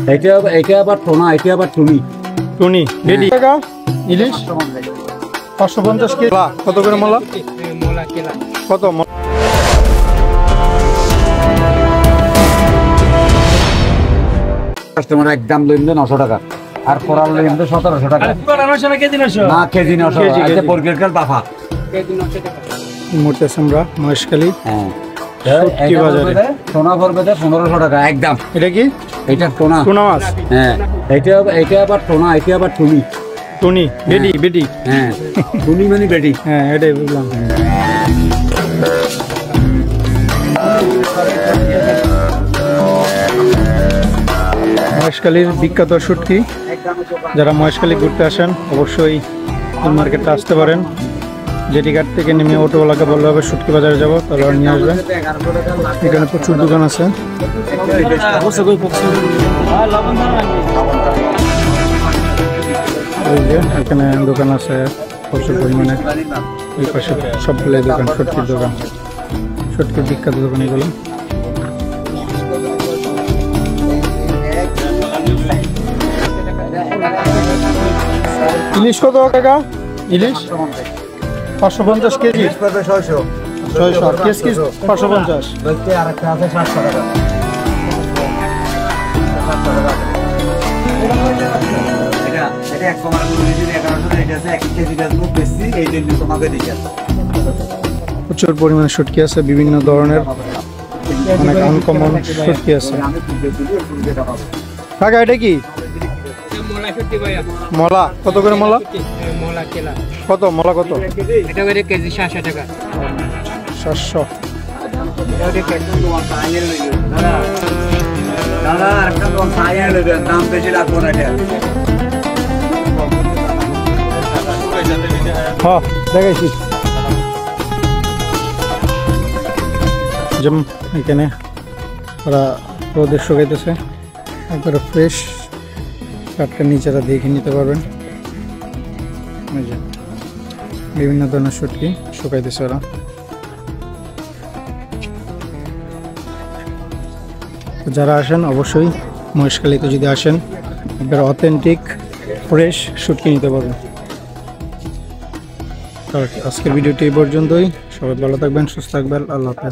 এটা আবার টোনা, এটা আবার টুনি। টুনি রেডি টাকা ইলিশ 550 কেজি। কত করে মোলা? কত? কাস্টমার একদম লইন 900 টাকা আর কোরাল লইন 1700 টাকা। না কেজি 900 আছে বর্গের বাফা কেজি 900 টাকা। মুহূর্তে আমরা মহেশখালী শুটকি বাজারে টোনা পড়বে 1500 টাকা একদম। এটা কি? এটা টোনা, টোনা মাছ। হ্যাঁ এটা আবার টোনা, এটা আবার টুনি। টুনি বেডি বেডি। হ্যাঁ টুনি মানে বেডি। হ্যাঁ এটাই বুঝলাম। মহেশখালীর বিখ্যাত শুটকি। যারা মহেশখালী ঘুরতে আসেন অবশ্যই এই মার্কেটটা আসতে পারেন। জেটিঘাট থেকে নেমে অটোওয়ালাকে বললে হবে শুটকি বাজারে যাবো, তাহলে নিয়ে আসবেন। এখানে প্রচুর দোকান আছে। এই যে এখানে দোকান আছে প্রচুর পরিমাণে। এই পাশে সবগুলোই দোকান, শুটকির দোকান, শুটকির বিখ্যাত দোকান এগুলো। ইলিশ কত টাকা? ইলিশ 550 কেজি। 600 কেজি 550। আরেকটা আছে 700 টাকা। প্রচুর পরিমাণে শুটকি আছে, বিভিন্ন ধরনের অনেক আনকমন শুটকি আছে। কাকা এটা কি? মলা কত করে? মলা কত? মলা কত? এটা করে কেজি 700 টাকা। 700। দাদা একটা তো সাইয়া নেবেন, দাম বেশি রাখবো না। হ্যাঁ দেখাইছি। যেমন এখানে ওরা রোদে শুকাইতেছে, একবারে ফ্রেশ টাটকা নিচেরা দেখে নিতে পারবেন। বিভিন্ন ধরনের শুটকি শুকাইতেছে ওরা। যারা আসেন অবশ্যই মহেশখালীতে যদি আসেন একবার অথেন্টিক ফ্রেশ শুটকি নিতে পারবেন। আজকের ভিডিওটি এই পর্যন্তই। সবাই ভালো থাকবেন, সুস্থ থাকবেন। আল্লাহ হাফেজ।